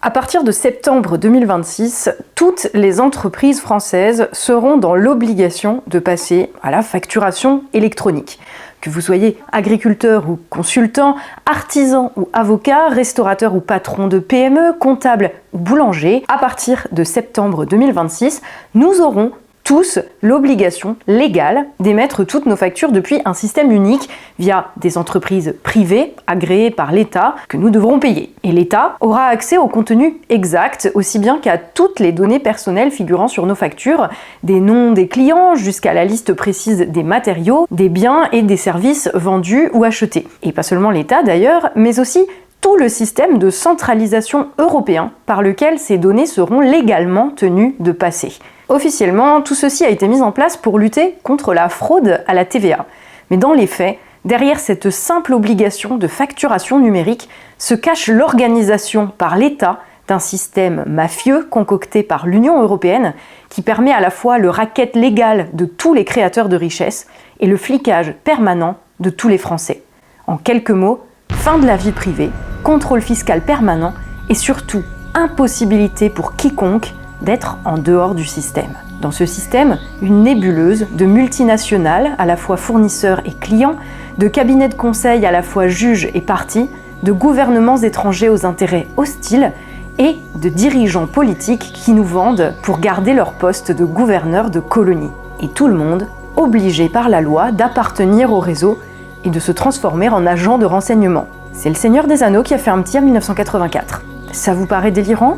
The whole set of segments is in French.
À partir de septembre 2026, toutes les entreprises françaises seront dans l'obligation de passer à la facturation électronique. Que vous soyez agriculteur ou consultant, artisan ou avocat, restaurateur ou patron de PME, comptable ou boulanger, à partir de septembre 2026, nous aurons tous l'obligation légale d'émettre toutes nos factures depuis un système unique via des entreprises privées agréées par l'État que nous devrons payer. Et l'État aura accès au contenu exact, aussi bien qu'à toutes les données personnelles figurant sur nos factures, des noms des clients jusqu'à la liste précise des matériaux, des biens et des services vendus ou achetés. Et pas seulement l'État d'ailleurs, mais aussi tout le système de centralisation européen par lequel ces données seront légalement tenues de passer. Officiellement, tout ceci a été mis en place pour lutter contre la fraude à la TVA. Mais dans les faits, derrière cette simple obligation de facturation numérique se cache l'organisation par l'État d'un système mafieux concocté par l'Union européenne qui permet à la fois le racket légal de tous les créateurs de richesses et le flicage permanent de tous les Français. En quelques mots, fin de la vie privée, contrôle fiscal permanent et surtout impossibilité pour quiconque d'être en dehors du système. Dans ce système, une nébuleuse de multinationales, à la fois fournisseurs et clients, de cabinets de conseil à la fois juges et parties, de gouvernements étrangers aux intérêts hostiles et de dirigeants politiques qui nous vendent pour garder leur poste de gouverneur de colonies. Et tout le monde obligé par la loi d'appartenir au réseau et de se transformer en agent de renseignement. C'est le Seigneur des Anneaux qui a fait un petit en 1984. Ça vous paraît délirant ?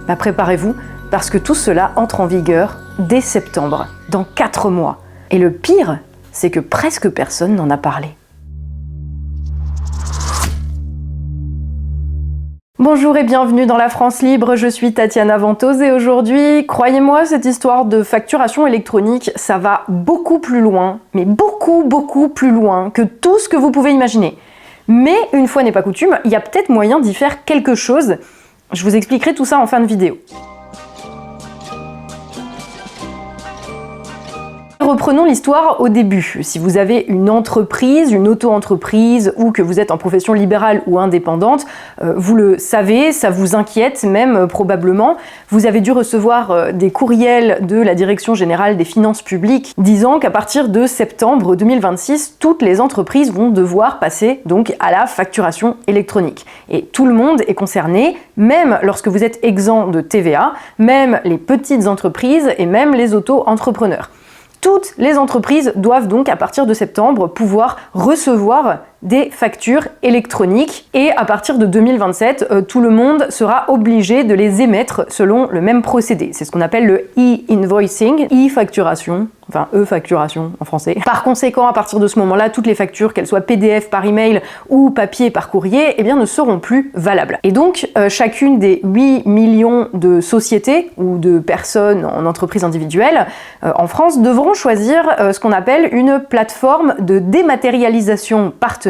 Bah préparez-vous, parce que tout cela entre en vigueur dès septembre, dans 4 mois. Et le pire, c'est que presque personne n'en a parlé. Bonjour et bienvenue dans la France Libre, je suis Tatiana Ventose et aujourd'hui, croyez-moi, cette histoire de facturation électronique, ça va beaucoup plus loin, mais beaucoup plus loin que tout ce que vous pouvez imaginer. Mais une fois n'est pas coutume, il y a peut-être moyen d'y faire quelque chose. Je vous expliquerai tout ça en fin de vidéo. Reprenons l'histoire au début. Si vous avez une entreprise, une auto-entreprise ou que vous êtes en profession libérale ou indépendante, vous le savez, ça vous inquiète même probablement. Vous avez dû recevoir des courriels de la Direction générale des finances publiques disant qu'à partir de septembre 2026, toutes les entreprises vont devoir passer donc à la facturation électronique. Et tout le monde est concerné, même lorsque vous êtes exempt de TVA, même les petites entreprises et même les auto-entrepreneurs. Toutes les entreprises doivent donc, à partir de septembre, pouvoir recevoir des factures électroniques et à partir de 2027, tout le monde sera obligé de les émettre selon le même procédé. C'est ce qu'on appelle le e-invoicing, e-facturation, enfin e-facturation en français. Par conséquent, à partir de ce moment-là, toutes les factures, qu'elles soient PDF par email ou papier par courrier, eh bien, ne seront plus valables. Et donc, chacune des 8 millions de sociétés ou de personnes en entreprise individuelle en France devront choisir ce qu'on appelle une plateforme de dématérialisation partenaire.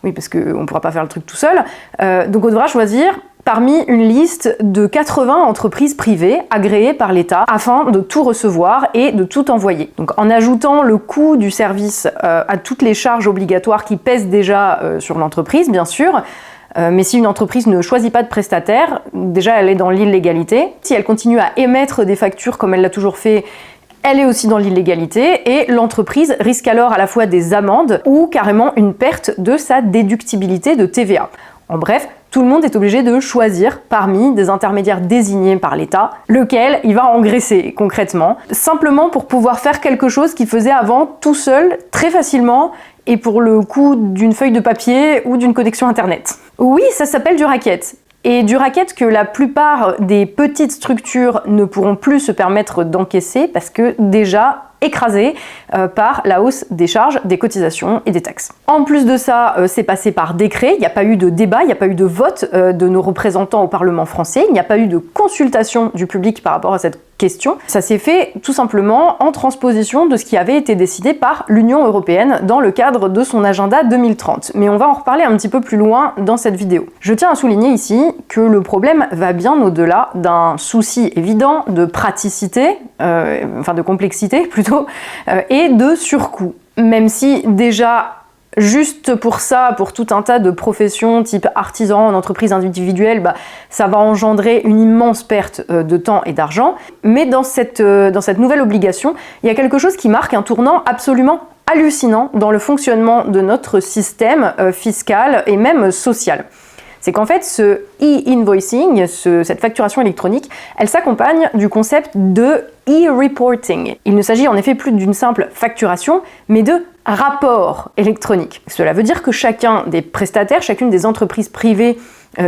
Oui, parce qu'on ne pourra pas faire le truc tout seul. Donc on devra choisir parmi une liste de 80 entreprises privées agréées par l'État afin de tout recevoir et de tout envoyer. Donc en ajoutant le coût du service à toutes les charges obligatoires qui pèsent déjà sur l'entreprise, bien sûr, mais si une entreprise ne choisit pas de prestataire, déjà elle est dans l'illégalité. Si elle continue à émettre des factures comme elle l'a toujours fait, elle est aussi dans l'illégalité et l'entreprise risque alors à la fois des amendes ou carrément une perte de sa déductibilité de TVA. En bref, tout le monde est obligé de choisir parmi des intermédiaires désignés par l'État lequel il va engraisser concrètement, simplement pour pouvoir faire quelque chose qu'il faisait avant tout seul, très facilement, et pour le coût d'une feuille de papier ou d'une connexion internet. Oui, ça s'appelle du racket. Et du racket que la plupart des petites structures ne pourront plus se permettre d'encaisser parce que déjà écrasées par la hausse des charges, des cotisations et des taxes. En plus de ça, c'est passé par décret, il n'y a pas eu de débat, il n'y a pas eu de vote de nos représentants au Parlement français, il n'y a pas eu de consultation du public par rapport à cette question. Ça s'est fait tout simplement en transposition de ce qui avait été décidé par l'Union européenne dans le cadre de son agenda 2030. Mais on va en reparler un petit peu plus loin dans cette vidéo. Je tiens à souligner ici que le problème va bien au-delà d'un souci évident de praticité, enfin de complexité plutôt, et de surcoût. Même si déjà Juste pour ça, pour tout un tas de professions type artisan, en entreprise individuelle, ça va engendrer une immense perte de temps et d'argent. Mais dans cette nouvelle obligation, il y a quelque chose qui marque un tournant absolument hallucinant dans le fonctionnement de notre système fiscal et même social. C'est qu'en fait, ce e-invoicing, cette facturation électronique, elle s'accompagne du concept de e-reporting. Il ne s'agit en effet plus d'une simple facturation, mais de rapport électronique. Cela veut dire que chacun des prestataires, chacune des entreprises privées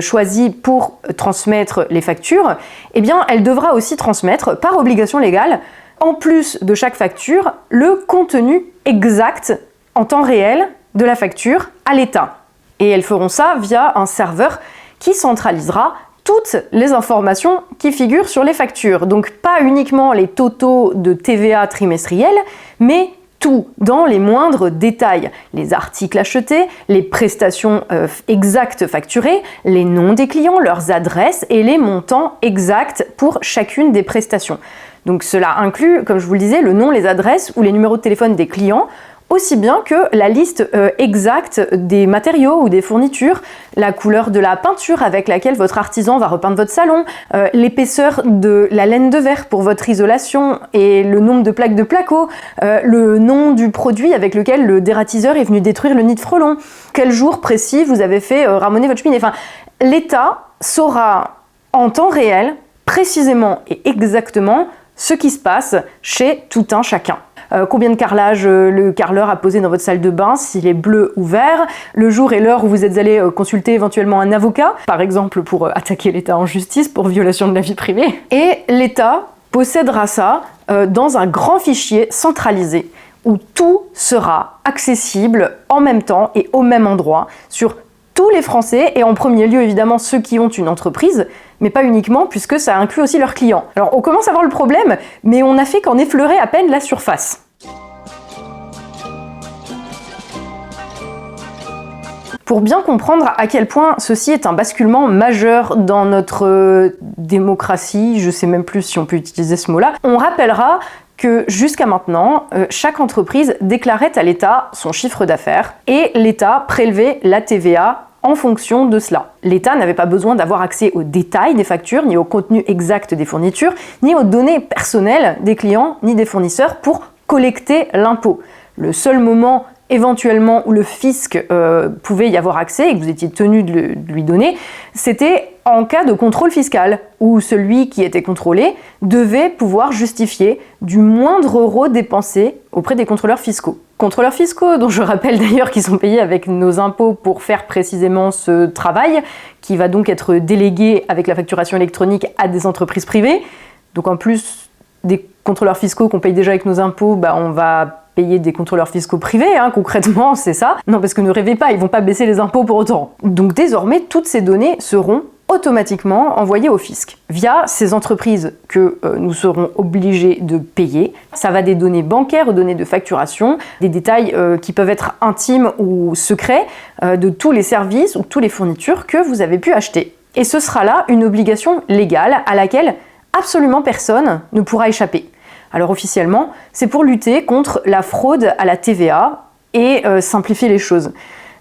choisies pour transmettre les factures, eh bien, elle devra aussi transmettre, par obligation légale, en plus de chaque facture, le contenu exact en temps réel de la facture à l'État. Et elles feront ça via un serveur qui centralisera toutes les informations qui figurent sur les factures. Donc pas uniquement les totaux de TVA trimestriels, mais tout, dans les moindres détails. Les articles achetés, les prestations exactes facturées, les noms des clients, leurs adresses et les montants exacts pour chacune des prestations. Donc cela inclut, comme je vous le disais, le nom, les adresses ou les numéros de téléphone des clients, aussi bien que la liste exacte des matériaux ou des fournitures, la couleur de la peinture avec laquelle votre artisan va repeindre votre salon, l'épaisseur de la laine de verre pour votre isolation et le nombre de plaques de placo, le nom du produit avec lequel le dératiseur est venu détruire le nid de frelons, quel jour précis vous avez fait ramoner votre cheminée. Enfin, l'État saura en temps réel, précisément et exactement, ce qui se passe chez tout un chacun. Combien de carrelage le carreleur a posé dans votre salle de bain, s'il est bleu ou vert, le jour et l'heure où vous êtes allé consulter éventuellement un avocat, par exemple pour attaquer l'État en justice pour violation de la vie privée. Et l'État possédera ça dans un grand fichier centralisé où tout sera accessible en même temps et au même endroit sur tous les Français, et en premier lieu évidemment ceux qui ont une entreprise, mais pas uniquement, puisque ça inclut aussi leurs clients. Alors on commence à voir le problème, mais on n'a fait qu'en effleurer à peine la surface. Pour bien comprendre à quel point ceci est un basculement majeur dans notre démocratie, je sais même plus si on peut utiliser ce mot-là, on rappellera que jusqu'à maintenant, chaque entreprise déclarait à l'État son chiffre d'affaires et l'État prélevait la TVA en fonction de cela. L'État n'avait pas besoin d'avoir accès aux détails des factures, ni au contenu exact des fournitures, ni aux données personnelles des clients, ni des fournisseurs pour collecter l'impôt. Le seul moment éventuellement où le fisc pouvait y avoir accès et que vous étiez tenu de lui donner, c'était en cas de contrôle fiscal, où celui qui était contrôlé devait pouvoir justifier du moindre euro dépensé auprès des contrôleurs fiscaux. Contrôleurs fiscaux, dont je rappelle d'ailleurs qu'ils sont payés avec nos impôts pour faire précisément ce travail, qui va donc être délégué avec la facturation électronique à des entreprises privées. Donc en plus des contrôleurs fiscaux qu'on paye déjà avec nos impôts, on va payer des contrôleurs fiscaux privés, concrètement, c'est ça. Non, parce que ne rêvez pas, ils vont pas baisser les impôts pour autant. Donc désormais, toutes ces données seront automatiquement envoyées au fisc via ces entreprises que nous serons obligés de payer. Ça va des données bancaires aux données de facturation, des détails qui peuvent être intimes ou secrets de tous les services ou toutes les fournitures que vous avez pu acheter. Et ce sera là une obligation légale à laquelle absolument personne ne pourra échapper. Alors officiellement, c'est pour lutter contre la fraude à la TVA et simplifier les choses.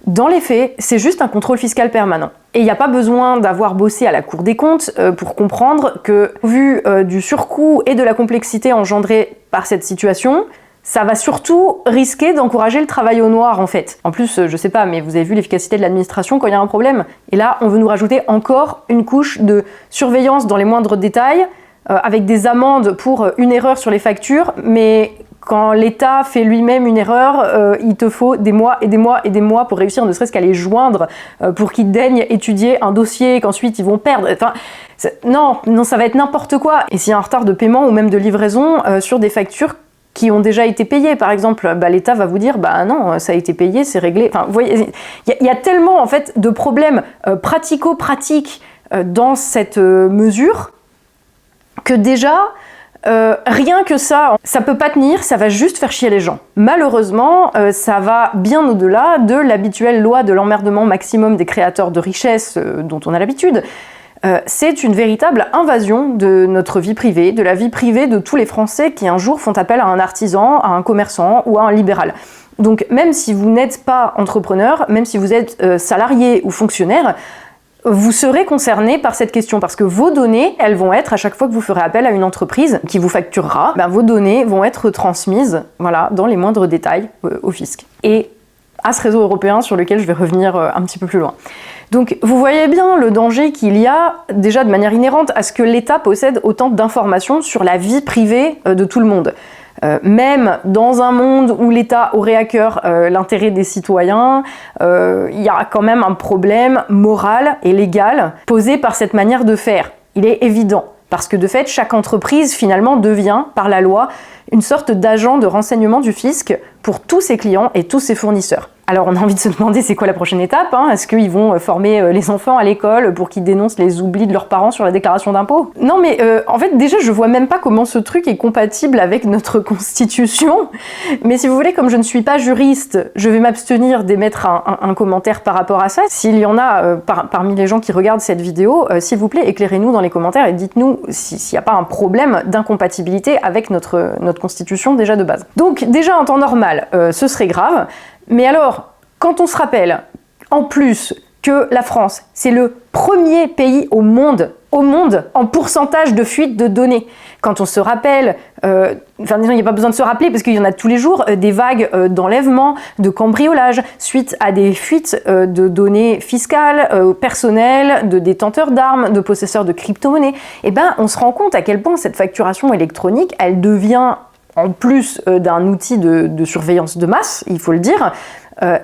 Dans les faits, c'est juste un contrôle fiscal permanent. Et il n'y a pas besoin d'avoir bossé à la Cour des comptes pour comprendre que, vu du surcoût et de la complexité engendrée par cette situation, ça va surtout risquer d'encourager le travail au noir en fait. En plus, je sais pas, mais vous avez vu l'efficacité de l'administration quand il y a un problème. Et là, on veut nous rajouter encore une couche de surveillance dans les moindres détails, avec des amendes pour une erreur sur les factures, mais quand l'État fait lui-même une erreur, il te faut des mois et des mois et des mois pour réussir ne serait-ce qu'à les joindre, pour qu'ils daignent étudier un dossier qu'ensuite ils vont perdre. Enfin, non, ça va être n'importe quoi. Et s'il y a un retard de paiement ou même de livraison sur des factures qui ont déjà été payées, par exemple, l'État va vous dire non, ça a été payé, c'est réglé. Enfin, vous voyez, il y a tellement en fait de problèmes pratico-pratiques dans cette mesure que déjà, rien que ça peut pas tenir, ça va juste faire chier les gens. Malheureusement, ça va bien au-delà de l'habituelle loi de l'emmerdement maximum des créateurs de richesses dont on a l'habitude. C'est une véritable invasion de notre vie privée, de la vie privée de tous les Français qui un jour font appel à un artisan, à un commerçant ou à un libéral. Donc même si vous n'êtes pas entrepreneur, même si vous êtes salarié ou fonctionnaire, vous serez concerné par cette question parce que vos données, elles vont être, à chaque fois que vous ferez appel à une entreprise qui vous facturera, vos données vont être transmises dans les moindres détails au fisc. Et à ce réseau européen sur lequel je vais revenir un petit peu plus loin. Donc vous voyez bien le danger qu'il y a déjà de manière inhérente à ce que l'État possède autant d'informations sur la vie privée de tout le monde. Même dans un monde où l'État aurait à cœur l'intérêt des citoyens, il y a quand même un problème moral et légal posé par cette manière de faire. Il est évident, parce que de fait, chaque entreprise finalement devient, par la loi, une sorte d'agent de renseignement du fisc pour tous ses clients et tous ses fournisseurs. Alors on a envie de se demander c'est quoi la prochaine étape, hein? Est-ce qu'ils vont former les enfants à l'école pour qu'ils dénoncent les oublis de leurs parents sur la déclaration d'impôt? Non mais en fait déjà je vois même pas comment ce truc est compatible avec notre constitution. Mais si vous voulez, comme je ne suis pas juriste, je vais m'abstenir d'émettre un commentaire par rapport à ça. S'il y en a parmi les gens qui regardent cette vidéo, s'il vous plaît éclairez-nous dans les commentaires et dites-nous s'il n'y a pas un problème d'incompatibilité avec notre constitution déjà de base. Donc déjà en temps normal, ce serait grave. Mais alors, quand on se rappelle, en plus, que la France, c'est le premier pays au monde en pourcentage de fuite de données. Quand on se rappelle, il n'y a pas besoin de se rappeler parce qu'il y en a tous les jours, des vagues d'enlèvement, de cambriolage, suite à des fuites de données fiscales, personnelles, de détenteurs d'armes, de possesseurs de crypto-monnaies, on se rend compte à quel point cette facturation électronique, elle devient, en plus d'un outil de surveillance de masse, il faut le dire,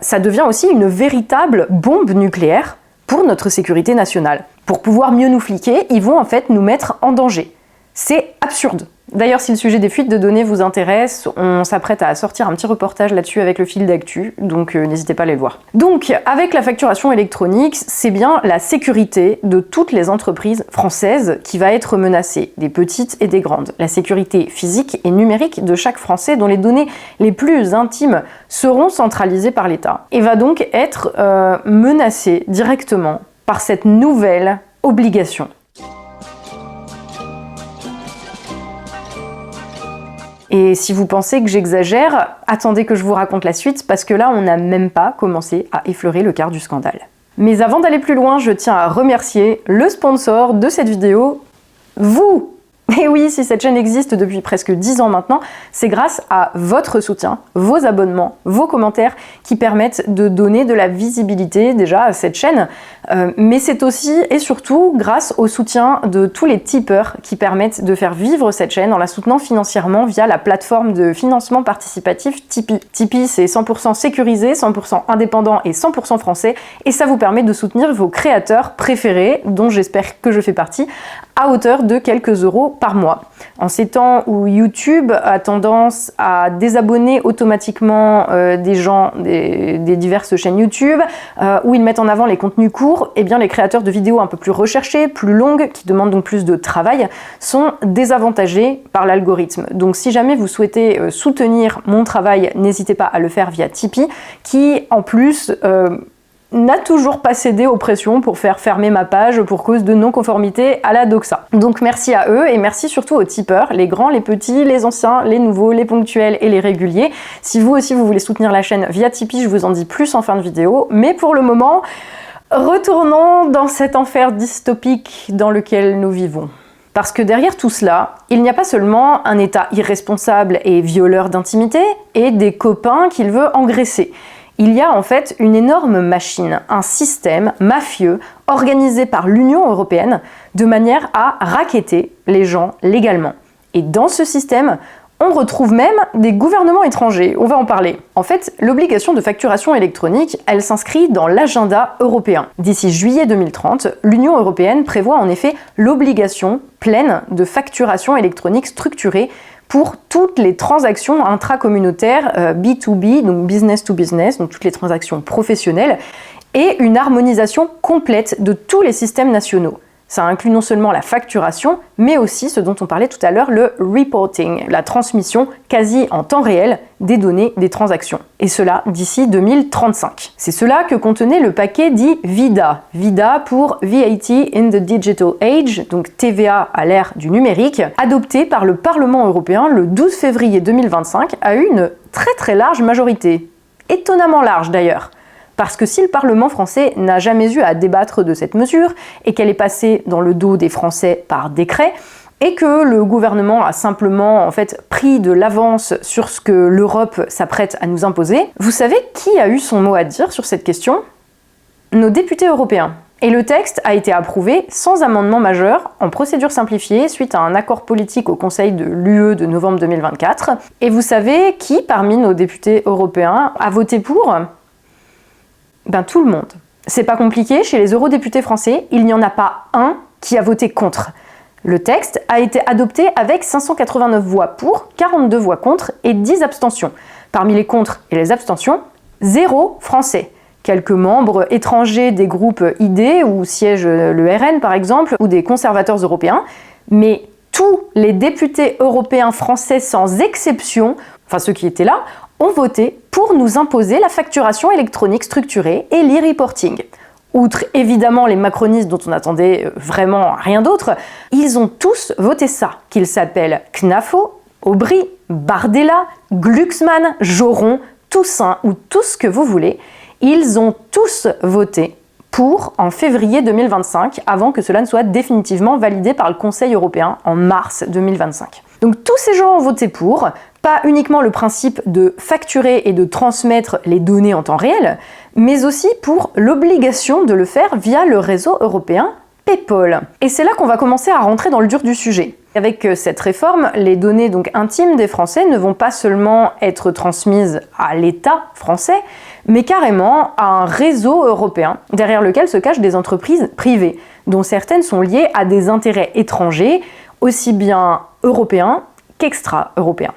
ça devient aussi une véritable bombe nucléaire pour notre sécurité nationale. Pour pouvoir mieux nous fliquer, ils vont en fait nous mettre en danger. C'est absurde. D'ailleurs, si le sujet des fuites de données vous intéresse, on s'apprête à sortir un petit reportage là-dessus avec le fil d'actu, donc n'hésitez pas à aller le voir. Donc, avec la facturation électronique, c'est bien la sécurité de toutes les entreprises françaises qui va être menacée, des petites et des grandes. La sécurité physique et numérique de chaque Français dont les données les plus intimes seront centralisées par l'État et va donc être menacée directement par cette nouvelle obligation. Et si vous pensez que j'exagère, attendez que je vous raconte la suite, parce que là, on n'a même pas commencé à effleurer le quart du scandale. Mais avant d'aller plus loin, je tiens à remercier le sponsor de cette vidéo, vous! Et oui, si cette chaîne existe depuis presque 10 ans maintenant, c'est grâce à votre soutien, vos abonnements, vos commentaires qui permettent de donner de la visibilité déjà à cette chaîne. Mais c'est aussi et surtout grâce au soutien de tous les tipeurs qui permettent de faire vivre cette chaîne en la soutenant financièrement via la plateforme de financement participatif Tipeee. Tipeee, c'est 100% sécurisé, 100% indépendant et 100% français. Et ça vous permet de soutenir vos créateurs préférés, dont j'espère que je fais partie, à hauteur de quelques euros par mois. En ces temps où YouTube a tendance à désabonner automatiquement des gens des diverses chaînes YouTube, où ils mettent en avant les contenus courts, eh bien les créateurs de vidéos un peu plus recherchées, plus longues, qui demandent donc plus de travail, sont désavantagés par l'algorithme. Donc si jamais vous souhaitez soutenir mon travail, n'hésitez pas à le faire via Tipeee, qui en plus n'a toujours pas cédé aux pressions pour faire fermer ma page pour cause de non-conformité à la doxa. Donc merci à eux et merci surtout aux tipeurs, les grands, les petits, les anciens, les nouveaux, les ponctuels et les réguliers. Si vous aussi vous voulez soutenir la chaîne via Tipeee, je vous en dis plus en fin de vidéo. Mais pour le moment, retournons dans cet enfer dystopique dans lequel nous vivons. Parce que derrière tout cela, il n'y a pas seulement un État irresponsable et violeur d'intimité et des copains qu'il veut engraisser. Il y a en fait une énorme machine, un système mafieux organisé par l'Union européenne de manière à racketter les gens légalement. Et dans ce système, on retrouve même des gouvernements étrangers, on va en parler. En fait, l'obligation de facturation électronique, elle s'inscrit dans l'agenda européen. D'ici juillet 2030, l'Union européenne prévoit en effet l'obligation pleine de facturation électronique structurée pour toutes les transactions intracommunautaires B2B, donc business to business, donc toutes les transactions professionnelles, et une harmonisation complète de tous les systèmes nationaux. Ça inclut non seulement la facturation, mais aussi ce dont on parlait tout à l'heure, le reporting, la transmission quasi en temps réel des données des transactions. Et cela d'ici 2035. C'est cela que contenait le paquet dit VIDA. VIDA pour VAT in the Digital Age, donc TVA à l'ère du numérique, adopté par le Parlement européen le 12 février 2025 à une très large majorité. étonnamment large d'ailleurs. Parce que si le Parlement français n'a jamais eu à débattre de cette mesure, et qu'elle est passée dans le dos des Français par décret, et que le gouvernement a simplement en fait pris de l'avance sur ce que l'Europe s'apprête à nous imposer, vous savez qui a eu son mot à dire sur cette question? Nos députés européens. Et le texte a été approuvé sans amendement majeur, en procédure simplifiée, suite à un accord politique au Conseil de l'UE de novembre 2024. Et vous savez qui, parmi nos députés européens, a voté pour? Ben tout le monde. C'est pas compliqué, chez les eurodéputés français, il n'y en a pas un qui a voté contre. Le texte a été adopté avec 589 voix pour, 42 voix contre et 10 abstentions. Parmi les contre et les abstentions, 0 Français. Quelques membres étrangers des groupes ID où siège le RN par exemple, ou des conservateurs européens, mais tous les députés européens français sans exception, enfin ceux qui étaient là, ont voté pour nous imposer la facturation électronique structurée et l'e-reporting. Outre évidemment les macronistes dont on attendait vraiment rien d'autre, ils ont tous voté ça, qu'ils s'appellent Knafo, Aubry, Bardella, Glucksmann, Joron, Toussaint ou tout ce que vous voulez. Ils ont tous voté pour en février 2025, avant que cela ne soit définitivement validé par le Conseil européen en mars 2025. Donc tous ces gens ont voté pour, pas uniquement le principe de facturer et de transmettre les données en temps réel, mais aussi pour l'obligation de le faire via le réseau européen PayPal. Et c'est là qu'on va commencer à rentrer dans le dur du sujet. Avec cette réforme, les données donc intimes des Français ne vont pas seulement être transmises à l'État français, mais carrément à un réseau européen, derrière lequel se cachent des entreprises privées, dont certaines sont liées à des intérêts étrangers, aussi bien européens qu'extra-européens.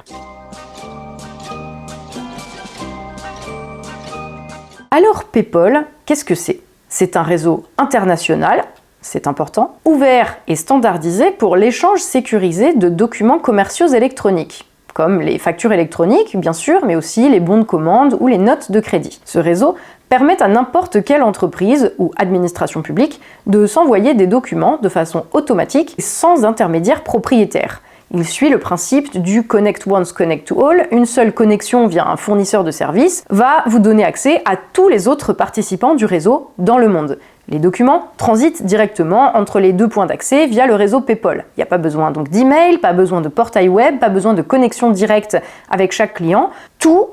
Alors PayPal, qu'est-ce que c'est? C'est un réseau international, c'est important, ouvert et standardisé pour l'échange sécurisé de documents commerciaux électroniques, comme les factures électroniques, bien sûr, mais aussi les bons de commande ou les notes de crédit. Ce réseau permet à n'importe quelle entreprise ou administration publique de s'envoyer des documents de façon automatique et sans intermédiaire propriétaire. Il suit le principe du Connect Once, Connect to All. Une seule connexion via un fournisseur de services va vous donner accès à tous les autres participants du réseau dans le monde. Les documents transitent directement entre les deux points d'accès via le réseau PayPal. Il n'y a pas besoin donc d'email, pas besoin de portail web, pas besoin de connexion directe avec chaque client. Tout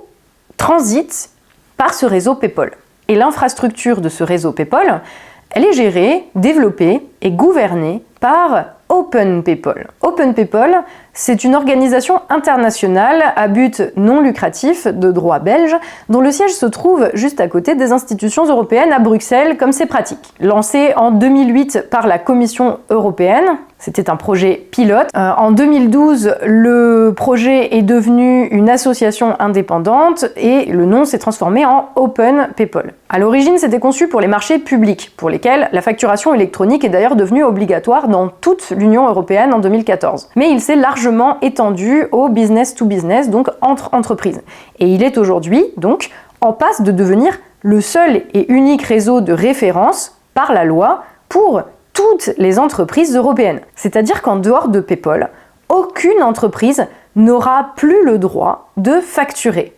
transite par ce réseau PayPal. Et l'infrastructure de ce réseau PayPal, elle est gérée, développée et gouvernée par OpenPayPal. OpenPayPal, c'est une organisation internationale à but non lucratif de droit belge, dont le siège se trouve juste à côté des institutions européennes à Bruxelles, comme c'est pratique. Lancé en 2008 par la Commission européenne, c'était un projet pilote. En 2012, le projet est devenu une association indépendante et le nom s'est transformé en OpenPayPal. À l'origine, c'était conçu pour les marchés publics, pour lesquels la facturation électronique est d'ailleurs devenue obligatoire dans toute l'Union européenne en 2014. Mais il s'est largement étendu au business to business, donc entre entreprises. Et il est aujourd'hui, donc, en passe de devenir le seul et unique réseau de référence par la loi pour toutes les entreprises européennes. C'est-à-dire qu'en dehors de PayPal, aucune entreprise n'aura plus le droit de facturer.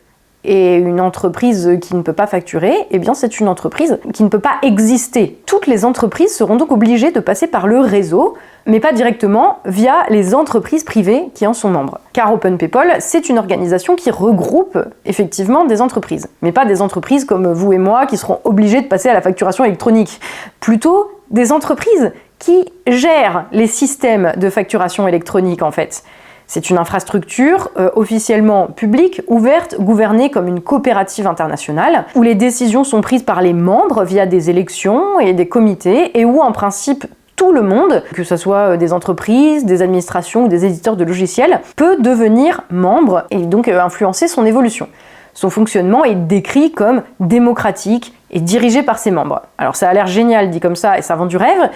Et une entreprise qui ne peut pas facturer, eh bien c'est une entreprise qui ne peut pas exister. Toutes les entreprises seront donc obligées de passer par le réseau, mais pas directement via les entreprises privées qui en sont membres. Car OpenPayPal, c'est une organisation qui regroupe effectivement des entreprises, mais pas des entreprises comme vous et moi qui seront obligées de passer à la facturation électronique. Plutôt des entreprises qui gèrent les systèmes de facturation électronique en fait. C'est une infrastructure officiellement publique, ouverte, gouvernée comme une coopérative internationale, où les décisions sont prises par les membres via des élections et des comités, et où en principe tout le monde, que ce soit des entreprises, des administrations ou des éditeurs de logiciels, peut devenir membre et donc influencer son évolution. Son fonctionnement est décrit comme démocratique et dirigé par ses membres. Alors ça a l'air génial dit comme ça et ça vend du rêve,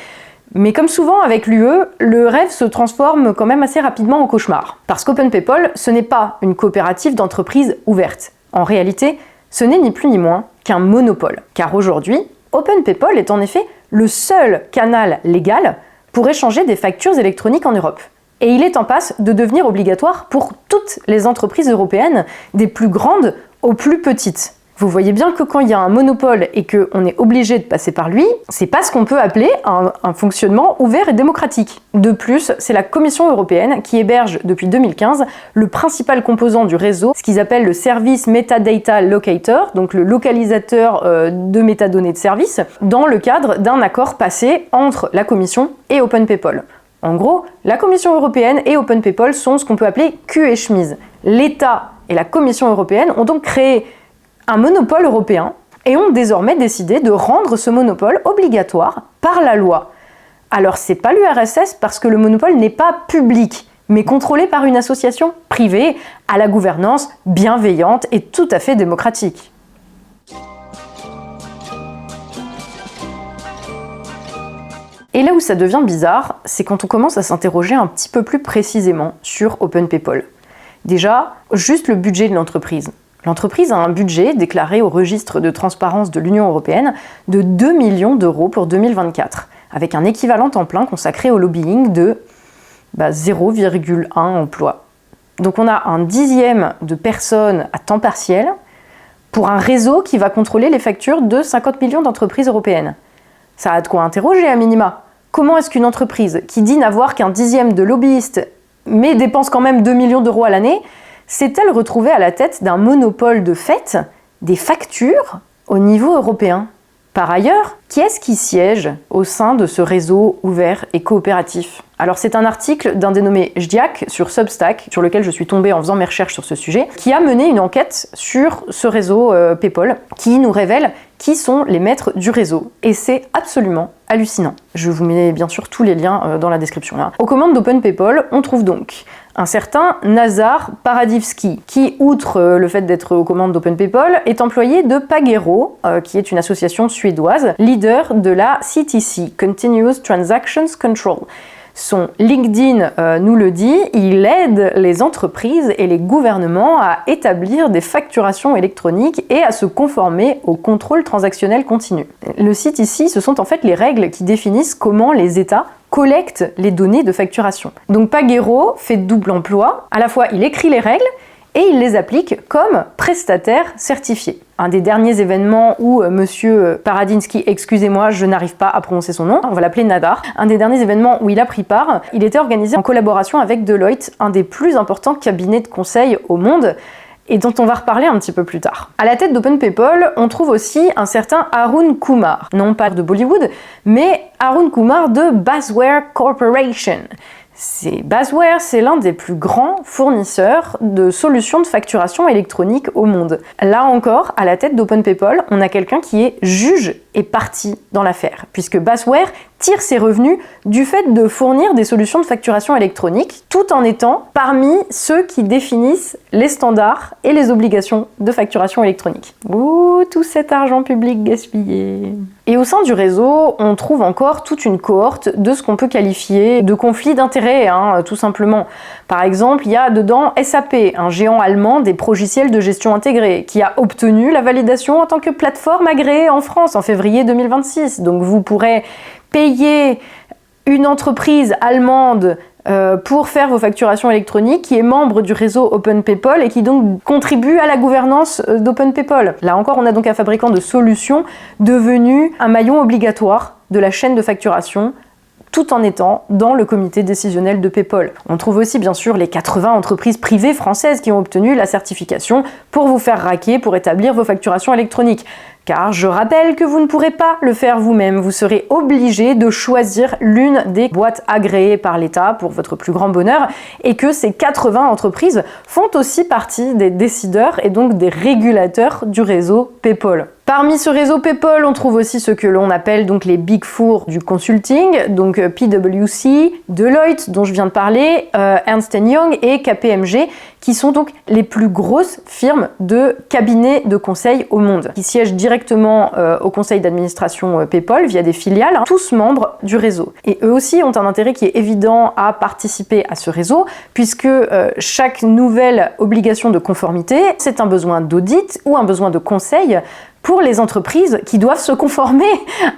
mais comme souvent avec l'UE, le rêve se transforme quand même assez rapidement en cauchemar. Parce qu'OpenPayPal, ce n'est pas une coopérative d'entreprises ouverte. En réalité, ce n'est ni plus ni moins qu'un monopole. Car aujourd'hui, OpenPayPal est en effet le seul canal légal pour échanger des factures électroniques en Europe. Et il est en passe de devenir obligatoire pour toutes les entreprises européennes, des plus grandes aux plus petites. Vous voyez bien que quand il y a un monopole et qu'on est obligé de passer par lui, c'est pas ce qu'on peut appeler un fonctionnement ouvert et démocratique. De plus, c'est la Commission européenne qui héberge depuis 2015 le principal composant du réseau, ce qu'ils appellent le Service Metadata Locator, donc le localisateur de métadonnées de service, dans le cadre d'un accord passé entre la Commission et OpenPeople. En gros, la Commission européenne et OpenPeople sont ce qu'on peut appeler cul et chemise. L'État et la Commission européenne ont donc créé un monopole européen et ont désormais décidé de rendre ce monopole obligatoire par la loi. Alors c'est pas l'URSS parce que le monopole n'est pas public, mais contrôlé par une association privée à la gouvernance bienveillante et tout à fait démocratique. Et là où ça devient bizarre, c'est quand on commence à s'interroger un petit peu plus précisément sur OpenPeople. Déjà, juste le budget de l'entreprise. L'entreprise a un budget déclaré au registre de transparence de l'Union européenne de 2 millions d'euros pour 2024, avec un équivalent temps plein consacré au lobbying de 0,1 emploi. Donc on a un dixième de personnes à temps partiel pour un réseau qui va contrôler les factures de 50 millions d'entreprises européennes. Ça a de quoi interroger à minima. Comment est-ce qu'une entreprise qui dit n'avoir qu'un dixième de lobbyistes, mais dépense quand même 2 millions d'euros à l'année, s'est-elle retrouvée à la tête d'un monopole de fait des factures au niveau européen? Par ailleurs, qui est-ce qui siège au sein de ce réseau ouvert et coopératif? Alors c'est un article d'un dénommé Jdiak sur Substack, sur lequel je suis tombée en faisant mes recherches sur ce sujet, qui a mené une enquête sur ce réseau PayPal, qui nous révèle qui sont les maîtres du réseau. Et c'est absolument hallucinant. Je vous mets bien sûr tous les liens dans la description là. Aux commandes d'OpenPeople, on trouve donc un certain Nazar Paradivski, qui, outre le fait d'être aux commandes d'OpenPeople, est employé de Pagero, qui est une association suédoise, leader de la CTC, Continuous Transactions Control. Son LinkedIn nous le dit, il aide les entreprises et les gouvernements à établir des facturations électroniques et à se conformer au contrôle transactionnel continu. Le CTC, ce sont en fait les règles qui définissent comment les États collectent les données de facturation. Donc Pagero fait double emploi, à la fois il écrit les règles et il les applique comme prestataire certifié. Un des derniers événements où monsieur Paradinsky, excusez-moi, je n'arrive pas à prononcer son nom, on va l'appeler Nadar, un des derniers événements où il a pris part, il était organisé en collaboration avec Deloitte, un des plus importants cabinets de conseil au monde, et dont on va reparler un petit peu plus tard. À la tête d'OpenPeople, on trouve aussi un certain Arun Kumar, non pas de Bollywood, mais Arun Kumar de Basware Corporation. Basware, c'est l'un des plus grands fournisseurs de solutions de facturation électronique au monde. Là encore, à la tête d'OpenPeople, on a quelqu'un qui est juge et partie dans l'affaire, puisque Basware tire ses revenus du fait de fournir des solutions de facturation électronique, tout en étant parmi ceux qui définissent les standards et les obligations de facturation électronique. Ouh, tout cet argent public gaspillé. Et au sein du réseau, on trouve encore toute une cohorte de ce qu'on peut qualifier de conflit d'intérêts, tout simplement. Par exemple, il y a dedans SAP, un géant allemand des progiciels de gestion intégrée, qui a obtenu la validation en tant que plateforme agréée en France en février 2026. Donc vous pourrez payer une entreprise allemande pour faire vos facturations électroniques, qui est membre du réseau OpenPeople et qui donc contribue à la gouvernance d'OpenPeople. Là encore, on a donc un fabricant de solutions devenu un maillon obligatoire de la chaîne de facturation, tout en étant dans le comité décisionnel de PayPal. On trouve aussi bien sûr les 80 entreprises privées françaises qui ont obtenu la certification pour vous faire raquer pour établir vos facturations électroniques. Car je rappelle que vous ne pourrez pas le faire vous-même, vous serez obligé de choisir l'une des boîtes agréées par l'État pour votre plus grand bonheur, et que ces 80 entreprises font aussi partie des décideurs et donc des régulateurs du réseau PayPal. Parmi ce réseau PayPal, on trouve aussi ce que l'on appelle donc les Big Four du consulting, donc PwC, Deloitte, dont je viens de parler, Ernst & Young et KPMG, qui sont donc les plus grosses firmes de cabinets de conseil au monde, qui siègent directement au conseil d'administration PayPal via des filiales, tous membres du réseau. Et eux aussi ont un intérêt qui est évident à participer à ce réseau, puisque chaque nouvelle obligation de conformité, c'est un besoin d'audit ou un besoin de conseil pour les entreprises qui doivent se conformer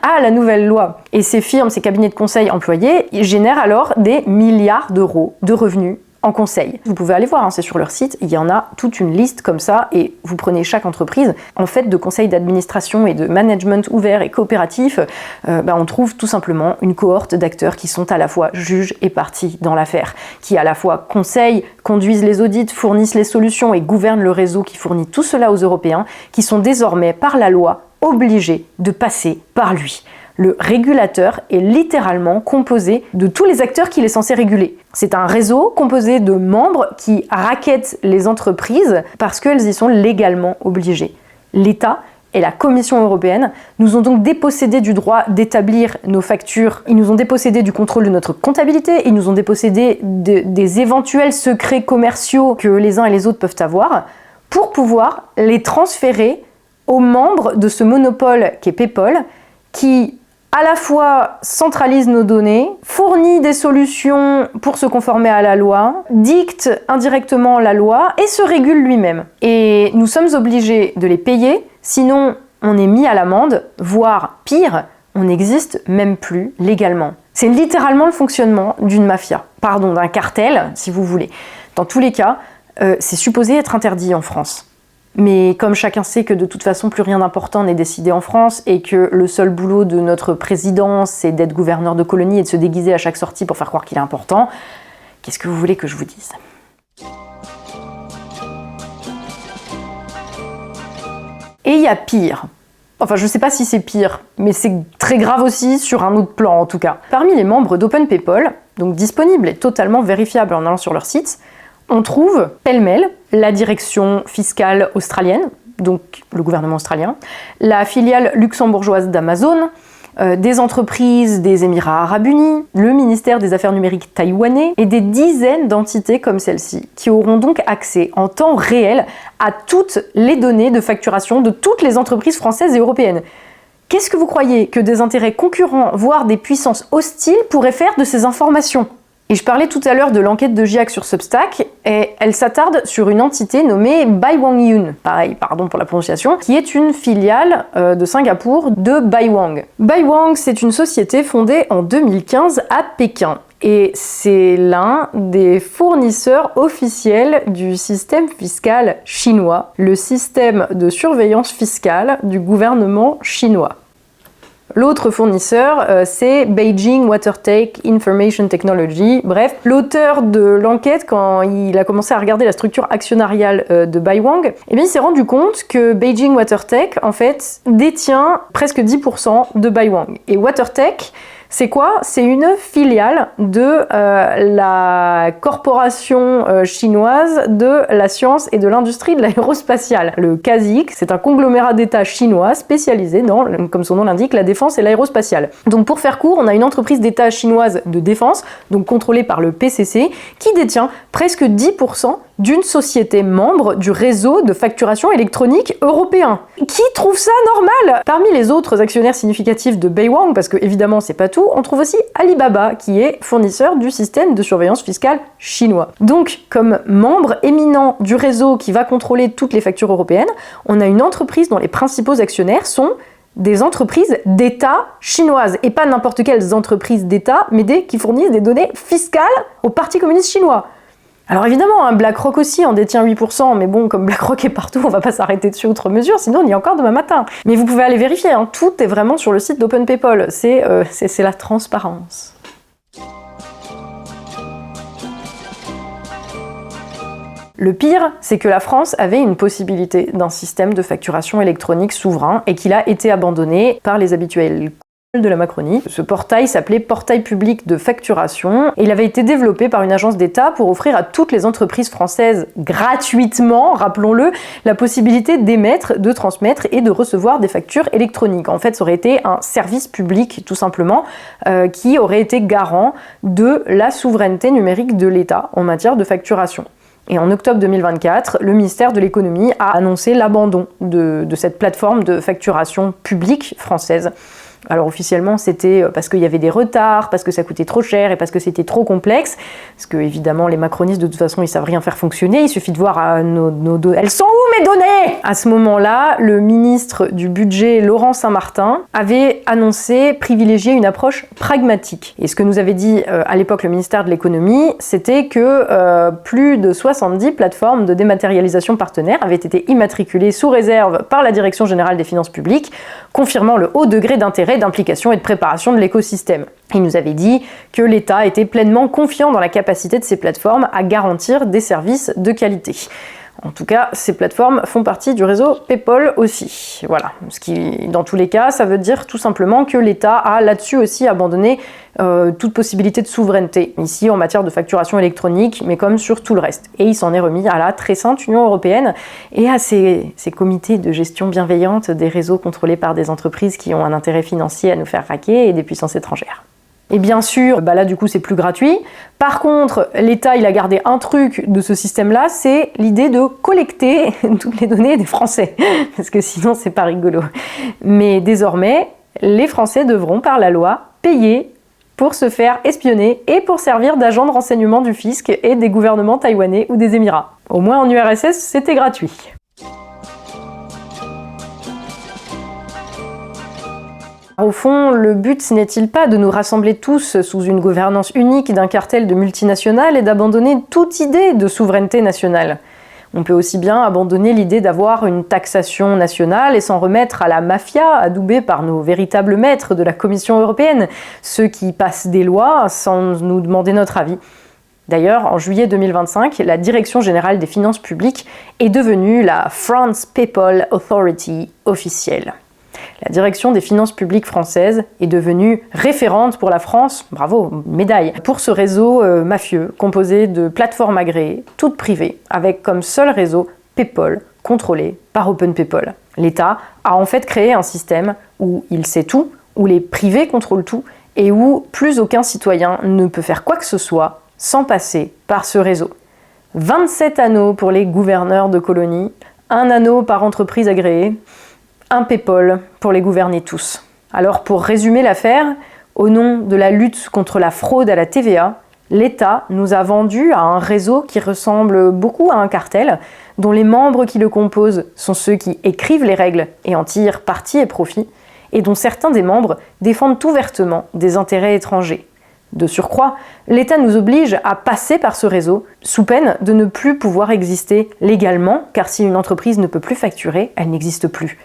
à la nouvelle loi. Et ces firmes, ces cabinets de conseil employés, ils génèrent alors des milliards d'euros de revenus en conseil. Vous pouvez aller voir, hein, c'est sur leur site, il y en a toute une liste comme ça, et vous prenez chaque entreprise. En fait, de conseils d'administration et de management ouvert et coopératif, on trouve tout simplement une cohorte d'acteurs qui sont à la fois juges et parties dans l'affaire, qui à la fois conseillent, conduisent les audits, fournissent les solutions et gouvernent le réseau qui fournit tout cela aux Européens, qui sont désormais par la loi obligés de passer par lui. Le régulateur est littéralement composé de tous les acteurs qu'il est censé réguler. C'est un réseau composé de membres qui rackettent les entreprises parce qu'elles y sont légalement obligées. L'État et la Commission européenne nous ont donc dépossédés du droit d'établir nos factures, ils nous ont dépossédés du contrôle de notre comptabilité, ils nous ont dépossédés des éventuels secrets commerciaux que les uns et les autres peuvent avoir, pour pouvoir les transférer aux membres de ce monopole qu'est PayPal, qui à la fois centralise nos données, fournit des solutions pour se conformer à la loi, dicte indirectement la loi et se régule lui-même. Et nous sommes obligés de les payer, sinon on est mis à l'amende, voire pire, on n'existe même plus légalement. C'est littéralement le fonctionnement d'une mafia, pardon, d'un cartel, si vous voulez. Dans tous les cas, c'est supposé être interdit en France. Mais comme chacun sait que de toute façon plus rien d'important n'est décidé en France et que le seul boulot de notre président c'est d'être gouverneur de colonie et de se déguiser à chaque sortie pour faire croire qu'il est important, qu'est-ce que vous voulez que je vous dise ? Et il y a pire. Enfin, je sais pas si c'est pire, mais c'est très grave aussi sur un autre plan en tout cas. Parmi les membres d'OpenPayPal, donc disponibles et totalement vérifiables en allant sur leur site, on trouve pêle-mêle la direction fiscale australienne, donc le gouvernement australien, la filiale luxembourgeoise d'Amazon, des entreprises des Émirats Arabes Unis, le ministère des Affaires numériques taïwanais et des dizaines d'entités comme celle-ci qui auront donc accès en temps réel à toutes les données de facturation de toutes les entreprises françaises et européennes. Qu'est-ce que vous croyez que des intérêts concurrents, voire des puissances hostiles, pourraient faire de ces informations ? Et je parlais tout à l'heure de l'enquête de GIAC sur Substack, et elle s'attarde sur une entité nommée Baiwangyun, pareil, pardon pour la prononciation, qui est une filiale de Singapour de Baiwang. Baiwang, c'est une société fondée en 2015 à Pékin, et c'est l'un des fournisseurs officiels du système fiscal chinois, le système de surveillance fiscale du gouvernement chinois. L'autre fournisseur, c'est Beijing WaterTech Information Technology. Bref, l'auteur de l'enquête, quand il a commencé à regarder la structure actionnariale de Baiwang, eh bien, il s'est rendu compte que Beijing WaterTech, en fait, détient presque 10% de Baiwang. Et WaterTech, c'est quoi ? C'est une filiale de la corporation chinoise de la science et de l'industrie de l'aérospatiale. Le CASIC, c'est un conglomérat d'États chinois spécialisé dans, comme son nom l'indique, la défense et l'aérospatiale. Donc pour faire court, on a une entreprise d'État chinoise de défense, donc contrôlée par le PCC, qui détient presque 10% d'une société membre du réseau de facturation électronique européen. Qui trouve ça normal ? Parmi les autres actionnaires significatifs de Baiwang, parce que évidemment c'est pas tout, on trouve aussi Alibaba, qui est fournisseur du système de surveillance fiscale chinois. Donc, comme membre éminent du réseau qui va contrôler toutes les factures européennes, on a une entreprise dont les principaux actionnaires sont des entreprises d'État chinoises, et pas n'importe quelles entreprises d'État, mais qui fournissent des données fiscales au Parti communiste chinois. Alors évidemment, BlackRock aussi en détient 8%, mais bon, comme BlackRock est partout, on va pas s'arrêter dessus outre mesure, sinon on y est encore demain matin. Mais vous pouvez aller vérifier, hein, tout est vraiment sur le site d'OpenPayPal, c'est la transparence. Le pire, c'est que la France avait une possibilité d'un système de facturation électronique souverain et qu'il a été abandonné par les habituels de la Macronie. Ce portail s'appelait Portail public de facturation et il avait été développé par une agence d'État pour offrir à toutes les entreprises françaises gratuitement, rappelons-le, la possibilité d'émettre, de transmettre et de recevoir des factures électroniques. En fait, ça aurait été un service public tout simplement qui aurait été garant de la souveraineté numérique de l'État en matière de facturation. Et en octobre 2024, le ministère de l'économie a annoncé l'abandon de cette plateforme de facturation publique française. Alors officiellement, c'était parce qu'il y avait des retards, parce que ça coûtait trop cher et parce que c'était trop complexe. Parce que évidemment, les macronistes, de toute façon, ils savent rien faire fonctionner. Il suffit de voir nos données. Elles sont où mes données !» À ce moment-là, le ministre du budget, Laurent Saint-Martin, avait annoncé privilégier une approche pragmatique. Et ce que nous avait dit à l'époque le ministère de l'économie, c'était que plus de 70 plateformes de dématérialisation partenaires avaient été immatriculées sous réserve par la Direction générale des finances publiques, confirmant le haut degré d'intérêt, d'implication et de préparation de l'écosystème. Il nous avait dit que l'État était pleinement confiant dans la capacité de ces plateformes à garantir des services de qualité. En tout cas, ces plateformes font partie du réseau PayPal aussi. Voilà. Ce qui, dans tous les cas, ça veut dire tout simplement que l'État a là-dessus aussi abandonné toute possibilité de souveraineté, ici en matière de facturation électronique, mais comme sur tout le reste. Et il s'en est remis à la très sainte Union européenne et à ces comités de gestion bienveillante des réseaux contrôlés par des entreprises qui ont un intérêt financier à nous faire raquer et des puissances étrangères. Et bien sûr, là du coup c'est plus gratuit. Par contre, l'État il a gardé un truc de ce système-là, c'est l'idée de collecter toutes les données des Français, parce que sinon c'est pas rigolo. Mais désormais, les Français devront par la loi payer pour se faire espionner et pour servir d'agents de renseignement du fisc et des gouvernements taïwanais ou des Émirats. Au moins en URSS, c'était gratuit. Au fond, le but n'est-il pas de nous rassembler tous sous une gouvernance unique d'un cartel de multinationales et d'abandonner toute idée de souveraineté nationale ? On peut aussi bien abandonner l'idée d'avoir une taxation nationale et s'en remettre à la mafia adoubée par nos véritables maîtres de la Commission européenne, ceux qui passent des lois sans nous demander notre avis. D'ailleurs, en juillet 2025, la Direction générale des finances publiques est devenue la France PayPal Authority officielle. La direction des finances publiques françaises est devenue référente pour la France, bravo, médaille, pour ce réseau mafieux composé de plateformes agréées, toutes privées, avec comme seul réseau PayPal, contrôlé par OpenPayPal. L'État a en fait créé un système où il sait tout, où les privés contrôlent tout, et où plus aucun citoyen ne peut faire quoi que ce soit sans passer par ce réseau. 27 anneaux pour les gouverneurs de colonies, un anneau par entreprise agréée, un PayPal pour les gouverner tous. Alors pour résumer l'affaire, au nom de la lutte contre la fraude à la TVA, l'État nous a vendu à un réseau qui ressemble beaucoup à un cartel, dont les membres qui le composent sont ceux qui écrivent les règles et en tirent parti et profit, et dont certains des membres défendent ouvertement des intérêts étrangers. De surcroît, l'État nous oblige à passer par ce réseau, sous peine de ne plus pouvoir exister légalement, car si une entreprise ne peut plus facturer, elle n'existe plus.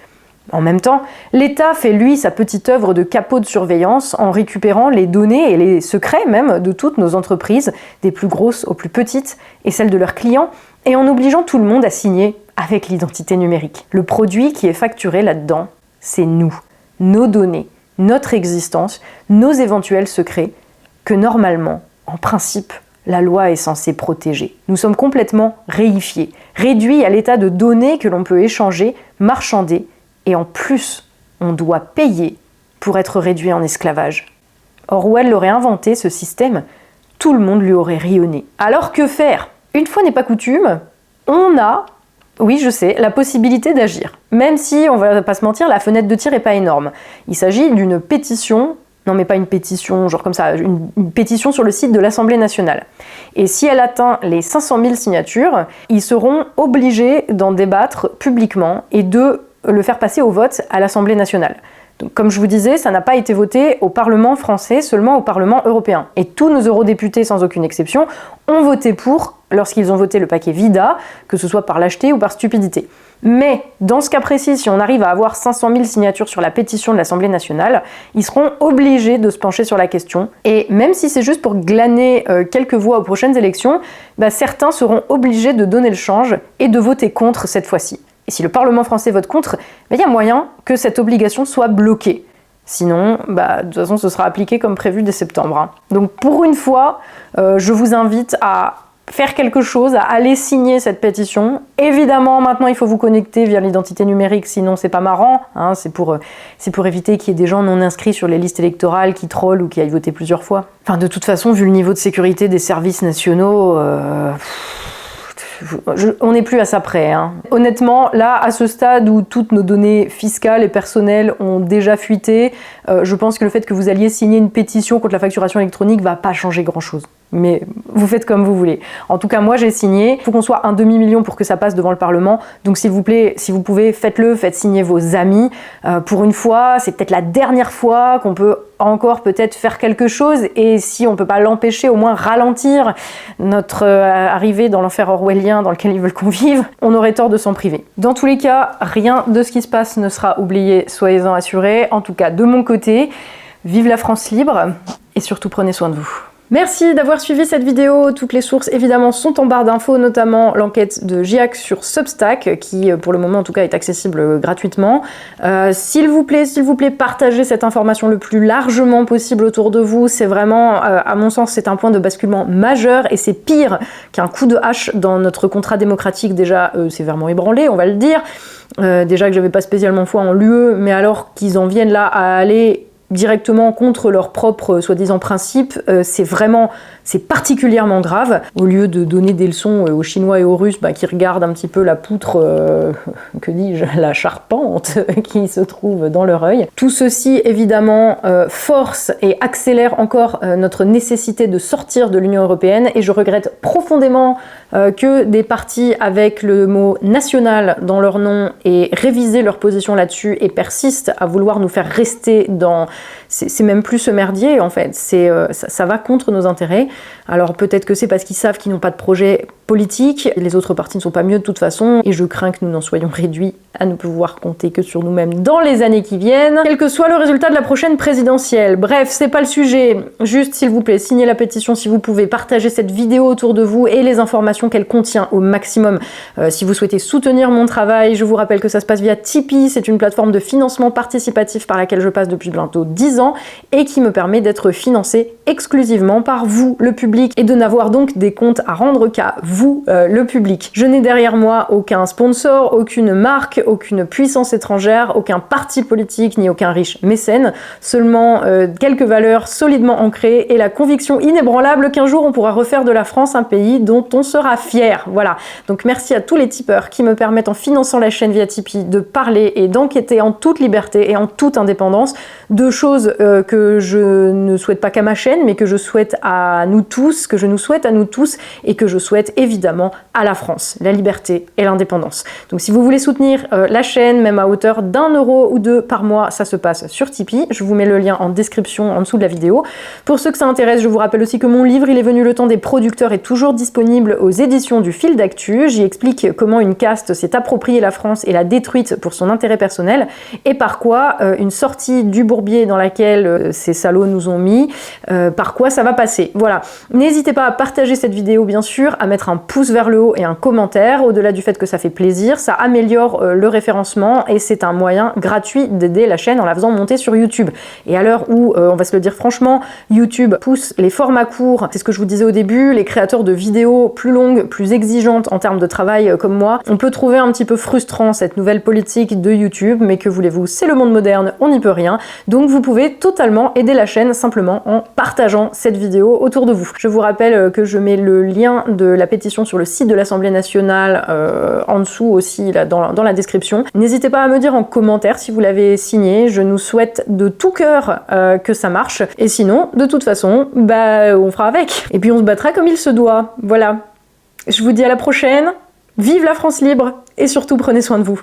En même temps, l'État fait lui sa petite œuvre de capot de surveillance en récupérant les données et les secrets même de toutes nos entreprises, des plus grosses aux plus petites, et celles de leurs clients, et en obligeant tout le monde à signer avec l'identité numérique. Le produit qui est facturé là-dedans, c'est nous, nos données, notre existence, nos éventuels secrets, que normalement, en principe, la loi est censée protéger. Nous sommes complètement réifiés, réduits à l'état de données que l'on peut échanger, marchander, et en plus, on doit payer pour être réduit en esclavage. Orwell l'aurait inventé, ce système, tout le monde lui aurait ri au nez. Alors que faire ? Une fois n'est pas coutume, on a, oui je sais, la possibilité d'agir. Même si, on va pas se mentir, la fenêtre de tir est pas énorme. Il s'agit d'une pétition, non mais pas une pétition, genre comme ça, une pétition sur le site de l'Assemblée nationale. Et si elle atteint les 500 000 signatures, ils seront obligés d'en débattre publiquement et de le faire passer au vote à l'Assemblée nationale. Donc, comme je vous disais, ça n'a pas été voté au Parlement français, seulement au Parlement européen. Et tous nos eurodéputés, sans aucune exception, ont voté pour lorsqu'ils ont voté le paquet VIDA, que ce soit par lâcheté ou par stupidité. Mais dans ce cas précis, si on arrive à avoir 500 000 signatures sur la pétition de l'Assemblée nationale, ils seront obligés de se pencher sur la question. Et même si c'est juste pour glaner quelques voix aux prochaines élections, certains seront obligés de donner le change et de voter contre cette fois-ci. Et si le Parlement français vote contre, il y a moyen que cette obligation soit bloquée. Sinon, de toute façon, ce sera appliqué comme prévu dès septembre. Donc pour une fois, je vous invite à faire quelque chose, à aller signer cette pétition. Évidemment, maintenant, il faut vous connecter via l'identité numérique, sinon c'est pas marrant. C'est pour éviter qu'il y ait des gens non inscrits sur les listes électorales qui trollent ou qui aillent voter plusieurs fois. Enfin, de toute façon, vu le niveau de sécurité des services nationaux... on n'est plus à ça près. Honnêtement, là, à ce stade où toutes nos données fiscales et personnelles ont déjà fuité, je pense que le fait que vous alliez signer une pétition contre la facturation électronique va pas changer grand-chose. Mais vous faites comme vous voulez. En tout cas, moi j'ai signé. Il faut qu'on soit un demi-million pour que ça passe devant le Parlement. Donc s'il vous plaît, si vous pouvez, faites-le, faites signer vos amis. Pour une fois, c'est peut-être la dernière fois qu'on peut encore peut-être faire quelque chose. Et si on ne peut pas l'empêcher, au moins ralentir notre arrivée dans l'enfer orwellien dans lequel ils veulent qu'on vive, on aurait tort de s'en priver. Dans tous les cas, rien de ce qui se passe ne sera oublié, soyez-en assurés. En tout cas, de mon côté, vive la France libre et surtout prenez soin de vous. Merci d'avoir suivi cette vidéo. Toutes les sources évidemment sont en barre d'infos, notamment l'enquête de GIAC sur Substack, qui pour le moment en tout cas est accessible gratuitement. S'il vous plaît, partagez cette information le plus largement possible autour de vous. C'est vraiment, à mon sens, c'est un point de basculement majeur et c'est pire qu'un coup de hache dans notre contrat démocratique déjà sévèrement ébranlé, on va le dire. Déjà que j'avais pas spécialement foi en l'UE, mais alors qu'ils en viennent là à aller directement contre leurs propres soi-disant principes, c'est particulièrement grave. Au lieu de donner des leçons aux Chinois et aux Russes qui regardent un petit peu la poutre, que dis-je, la charpente qui se trouve dans leur œil. Tout ceci évidemment force et accélère encore notre nécessité de sortir de l'Union européenne et je regrette profondément que des partis avec le mot national dans leur nom aient révisé leur position là-dessus et persistent à vouloir nous faire rester dans... C'est même plus ce merdier en fait, ça va contre nos intérêts. Alors peut-être que c'est parce qu'ils savent qu'ils n'ont pas de projet politique, les autres partis ne sont pas mieux de toute façon, et je crains que nous n'en soyons réduits à ne pouvoir compter que sur nous-mêmes dans les années qui viennent, quel que soit le résultat de la prochaine présidentielle. Bref, c'est pas le sujet, juste s'il vous plaît, signez la pétition si vous pouvez, partagez cette vidéo autour de vous et les informations qu'elle contient au maximum. Si vous souhaitez soutenir mon travail, je vous rappelle que ça se passe via Tipeee, c'est une plateforme de financement participatif par laquelle je passe depuis bientôt 10 ans et qui me permet d'être financé exclusivement par vous, le public, et de n'avoir donc des comptes à rendre qu'à vous, le public. Je n'ai derrière moi aucun sponsor, aucune marque, aucune puissance étrangère, aucun parti politique, ni aucun riche mécène, seulement quelques valeurs solidement ancrées et la conviction inébranlable qu'un jour on pourra refaire de la France un pays dont on sera fier. Voilà. Donc merci à tous les tipeurs qui me permettent en finançant la chaîne via Tipeee de parler et d'enquêter en toute liberté et en toute indépendance de choses que je ne souhaite pas qu'à ma chaîne, mais que je souhaite à nous tous, que je nous souhaite à nous tous et que je souhaite évidemment à la France, la liberté et l'indépendance. Donc si vous voulez soutenir la chaîne, même à hauteur d'1 euro ou 2 par mois, ça se passe sur Tipeee. Je vous mets le lien en description en dessous de la vidéo. Pour ceux que ça intéresse, je vous rappelle aussi que mon livre Il est venu le temps des producteurs est toujours disponible aux éditions du Fil d'Actu. J'y explique comment une caste s'est appropriée la France et l'a détruite pour son intérêt personnel et par quoi une sortie du bourbier dans laquelle ces salauds nous ont mis, par quoi ça va passer. Voilà. N'hésitez pas à partager cette vidéo bien sûr, à mettre un pouce vers le haut et un commentaire, au-delà du fait que ça fait plaisir, ça améliore le référencement et c'est un moyen gratuit d'aider la chaîne en la faisant monter sur YouTube. Et à l'heure où, on va se le dire franchement, YouTube pousse les formats courts, c'est ce que je vous disais au début, les créateurs de vidéos plus longues, plus exigeantes en termes de travail comme moi, on peut trouver un petit peu frustrant cette nouvelle politique de YouTube, mais que voulez-vous, c'est le monde moderne, on n'y peut rien, donc vous pouvez totalement aider la chaîne simplement en partageant cette vidéo autour de vous. Je vous rappelle que je mets le lien de la pétition sur le site de l'Assemblée nationale en dessous aussi là, dans la description. N'hésitez pas à me dire en commentaire si vous l'avez signé, je nous souhaite de tout cœur que ça marche, et sinon, de toute façon, on fera avec. Et puis on se battra comme il se doit. Voilà. Je vous dis à la prochaine, vive la France libre, et surtout prenez soin de vous.